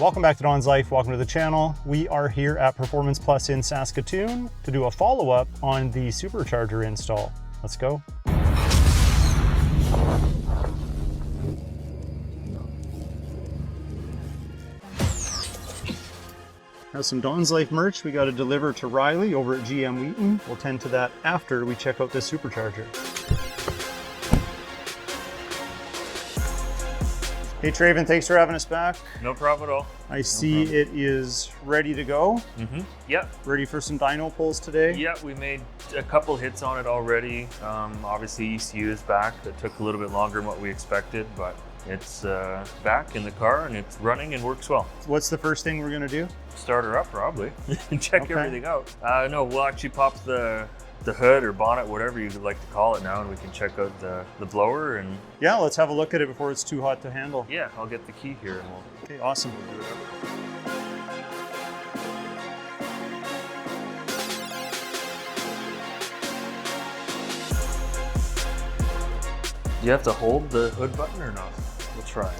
Welcome back to Don's Life. Welcome to the channel. We are here at Performance Plus in Saskatoon to do a follow-up on the Supercharger install. Let's go. Have some Don's Life merch we got to deliver to Riley over at GM Wheaton. We'll tend to that after we check out this Supercharger. Hey Traven, thanks for having us back. No problem at all. I see it is ready to go. Yeah. Ready for some dyno pulls today? Yeah, we made a couple hits on it already. Obviously ECU is back. That took a little bit longer than what we expected, but it's back in the car and it's running and works well. What's the first thing we're gonna do? Start her up probably and check everything out. No, we'll actually pop the hood or bonnet, whatever you'd like to call it now, and we can check out the blower and... Yeah, let's have a look at it before it's too hot to handle. Yeah, I'll get the key here and we'll... Okay, awesome. We'll do it up. Do you have to hold the hood button or not? We'll try.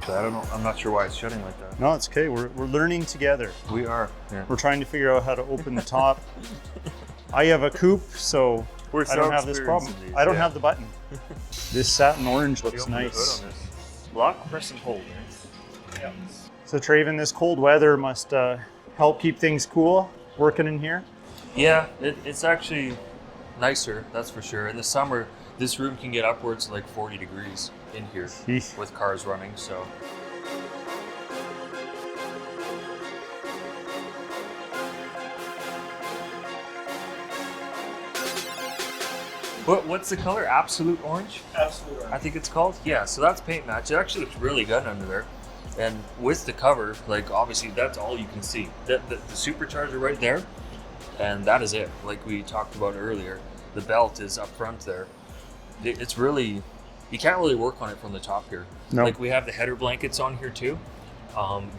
I don't know. I'm not sure why it's shutting like that. No, it's okay. We're learning together. We are. Yeah. We're trying to figure out how to open the top. I have a coupe, so I don't have this problem. I don't have the button. This satin orange looks nice. Lock, press, and hold. Right? Yeah. So Traven, this cold weather must help keep things cool working in here? Yeah, it's actually nicer, that's for sure. In the summer, this room can get upwards of like 40 degrees in here with cars running, so. What's the color? Absolute orange? Absolute orange. I think it's called. Yeah, so that's paint match. It actually looks really good under there. And with the cover, like obviously that's all you can see. The Supercharger right there, and that is it. Like we talked about earlier, the belt is up front there. It's really, you can't really work on it from the top here. No. Like we have the header blankets on here too.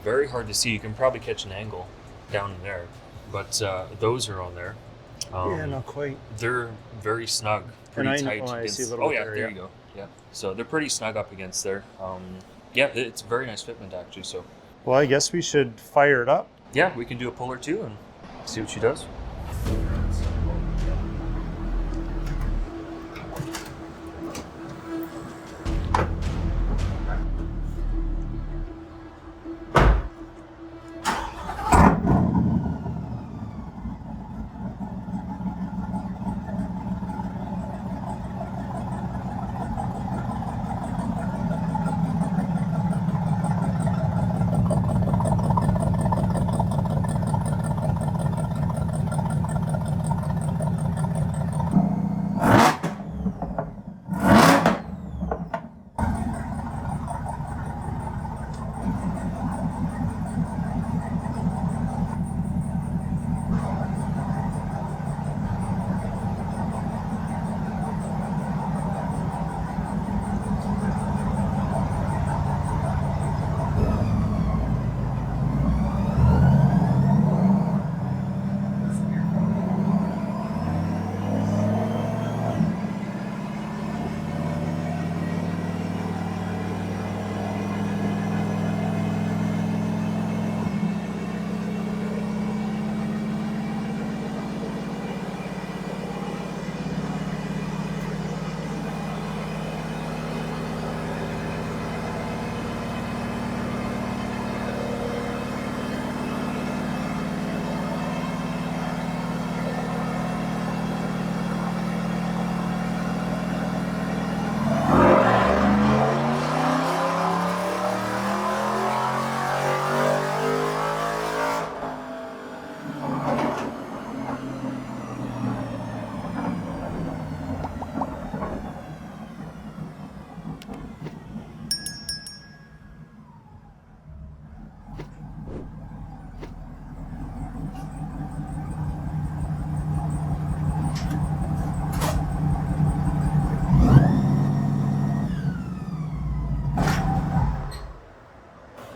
Very hard to see. You can probably catch an angle down in there, but those are on there. Yeah, not quite. They're very snug, pretty tight. I see a little bit there you go. Yeah, so they're pretty snug up against there. Yeah, it's a very nice fitment actually. So, well, I guess we should fire it up. Yeah, we can do a pull or two and see what she does.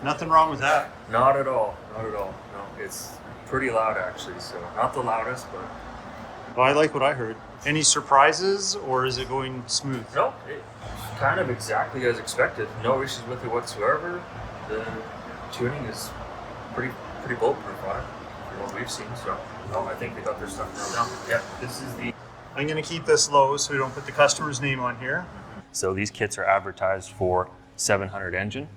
Nothing wrong with that. Not at all. Not at all. No, it's pretty loud actually. So not the loudest, but Well, I like what I heard. Any surprises, or is it going smooth? No, kind of exactly as expected. No issues with it whatsoever. The tuning is pretty bulletproof on it from what we've seen. So no, I think they got their stuff nailed down. Yeah, this is the. I'm going to keep this low so we don't put the customer's name on here. So these kits are advertised for 700 engine.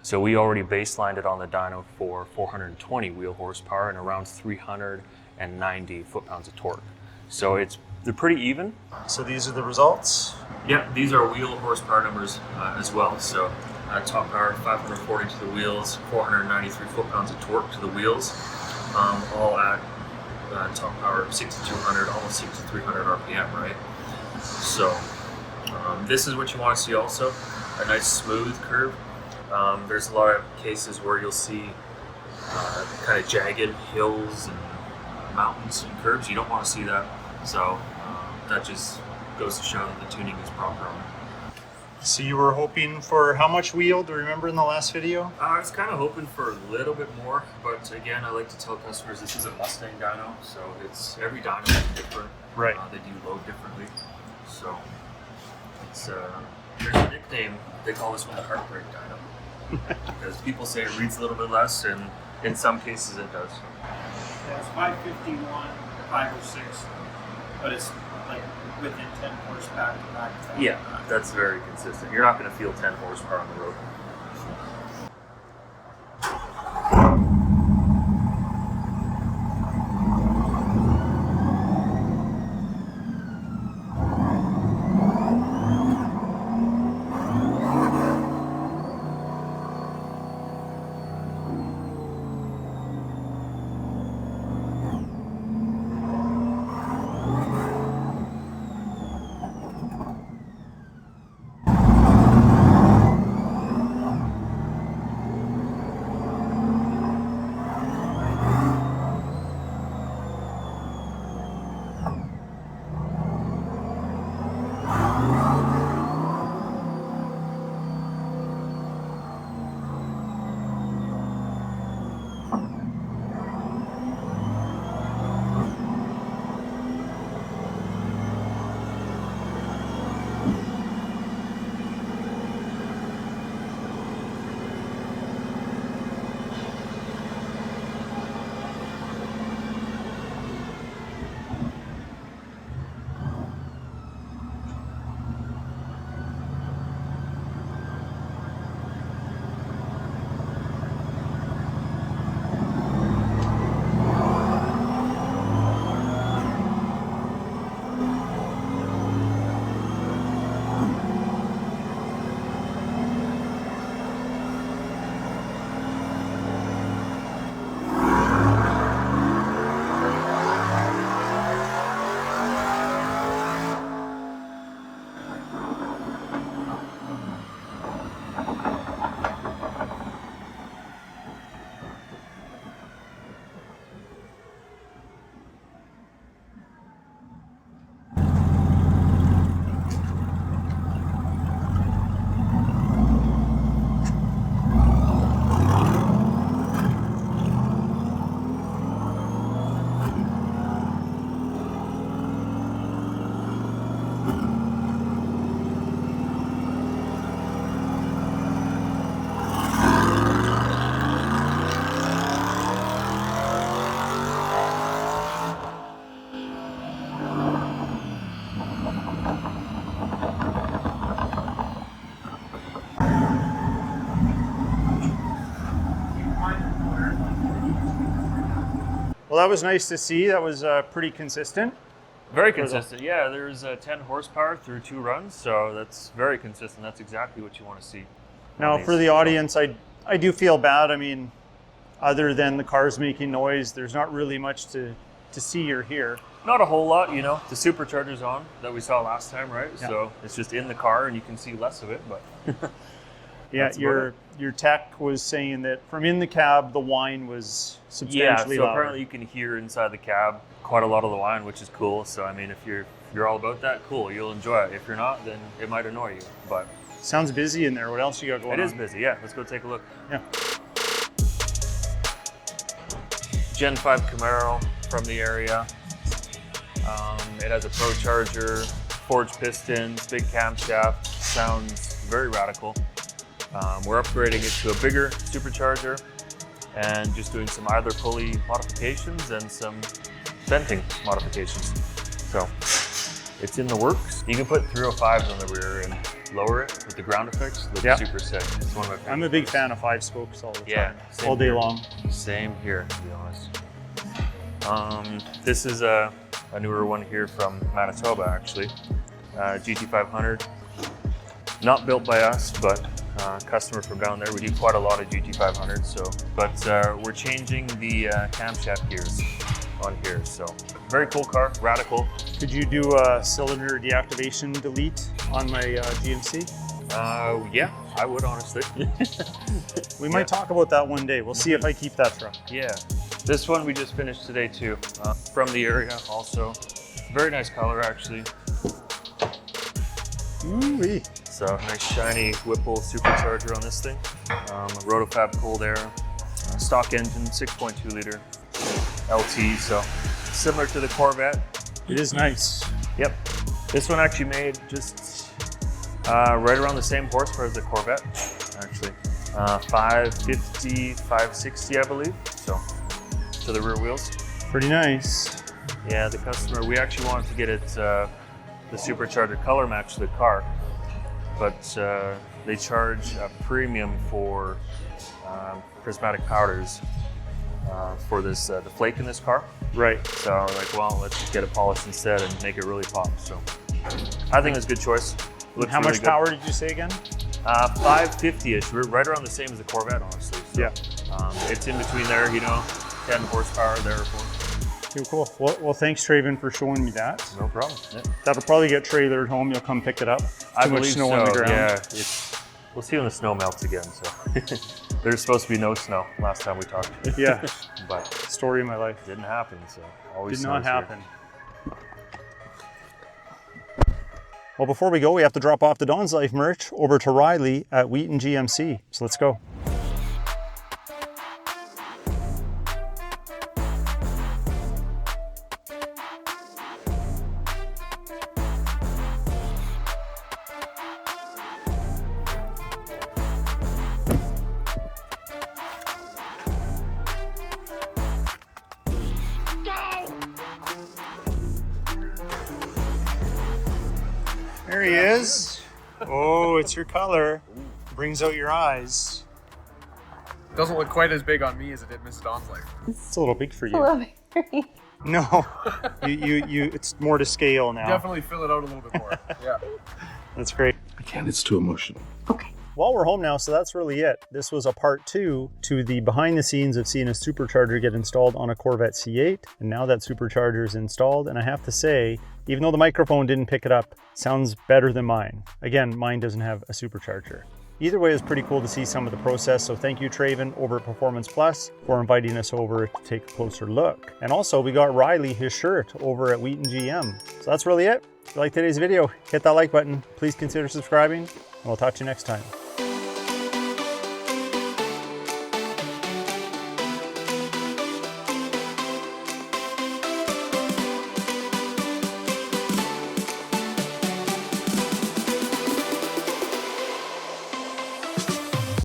So we already baselined it on the dyno for 420 wheel horsepower and around 390 foot-pounds of torque. So they're pretty even. So these are the results? Yeah, these are wheel horsepower numbers as well. So top power 540 to the wheels, 493 foot-pounds of torque to the wheels, all at top power of 6,200, almost 6,300 RPM, right? So this is what you want to see also, a nice smooth curve. There's a lot of cases where you'll see kind of jagged hills and mountains and curves. You don't want to see that. So that just goes to show that the tuning is proper on it. So you were hoping for how much wheel? Do you remember in the last video? I was kind of hoping for a little bit more, but again, I like to tell customers this is a Mustang dyno, so every dyno is different. Right. They do load differently. So it's there's a nickname. They call this one the heartbreak dyno because people say it reads a little bit less, and in some cases it does. Yeah, it's 551, 506, but it's like within 10 horsepower to back. Yeah, that's very consistent. You're not going to feel 10 horsepower on the road. Well, that was nice to see. That was pretty consistent. Very consistent. Yeah, there's 10 horsepower through 2 runs, so that's very consistent. That's exactly what you want to see. Now, for the audience, I do feel bad. I mean, other than the cars making noise, there's not really much to see or hear. Not a whole lot, you know. The supercharger's on that we saw last time, right? Yeah. So it's just in the car and you can see less of it, but yeah, your tech was saying that from in the cab, the whine was substantially louder. So louder. apparently you can hear inside the cab quite a lot of the whine, which is cool. So I mean, if you're all about that, cool, you'll enjoy it. If you're not, then it might annoy you. But sounds busy in there. What else you got going on? It is busy, yeah. Let's go take a look. Yeah. Gen 5 Camaro from the area. It has a Procharger, forged pistons, big camshaft, sounds very radical. We're upgrading it to a bigger supercharger and just doing some idler pulley modifications and some venting modifications. So it's in the works. You can put 305s on the rear and lower it with the ground effects. Looks super sick. It's one of my favorites. I'm a big fan of 5 spokes all the time. Same all day here. long. Same here, to be honest. This is a newer one here from Manitoba, actually. GT500. Not built by us, but customer from down there. We do quite a lot of GT500s, but we're changing the camshaft gears on here. So very cool car, radical. Could you do a cylinder deactivation delete on my GMC? Yeah, I would honestly. We might talk about that one day. We'll see if I keep that truck. Yeah, this one we just finished today too, from the area also. Very nice color actually. Ooh-wee. So nice shiny Whipple supercharger on this thing. Rotofab cooled air, stock engine, 6.2 liter LT, so similar to the Corvette. It is nice. Yep. This one actually made just right around the same horsepower as the Corvette, actually. 550, 560, I believe, so to the rear wheels. Pretty nice. Yeah, the customer, we actually wanted to get it, the supercharger color match the car, but they charge a premium for prismatic powders for this the flake in this car. Right. So we're like, well, let's just get it polished instead and make it really pop. So I think it's a good choice. Looks How really much good. power did you say again? 550-ish. We're right around the same as the Corvette, honestly. So, yeah. It's in between there, you know, 10 horsepower there. Okay, cool. Well, thanks, Traven, for showing me that. No problem. Yeah. That'll probably get trailered home. You'll come pick it up. I Too much believe snow so. on the ground. Yeah, we'll see when the snow melts again. So there's supposed to be no snow last time we talked. Yeah. But story of my life. Didn't happen. So always did not snows here. happen. Well, before we go, we have to drop off the DONSLIFE merch over to Riley at Wheaton GMC. So let's go. There he is. Oh, it's your color. Brings out your eyes. Doesn't look quite as big on me as it did Mrs. DONSLIFE. It's a little big for you. A little bit. No, it's more to scale now. Definitely fill it out a little bit more. Yeah. That's great. I can't, it's too emotional. Okay. Well, we're home now, so that's really it. This was a part 2 to the behind the scenes of seeing a supercharger get installed on a Corvette C8. And now that supercharger is installed, and I have to say, even though the microphone didn't pick it up, sounds better than mine. Again, mine doesn't have a supercharger. Either way, it's pretty cool to see some of the process, so thank you, Traven, over at Performance Plus, for inviting us over to take a closer look. And also, we got Riley his shirt over at Wheaton GM. So that's really it. If you like today's video, hit that like button. Please consider subscribing, and we'll talk to you next time.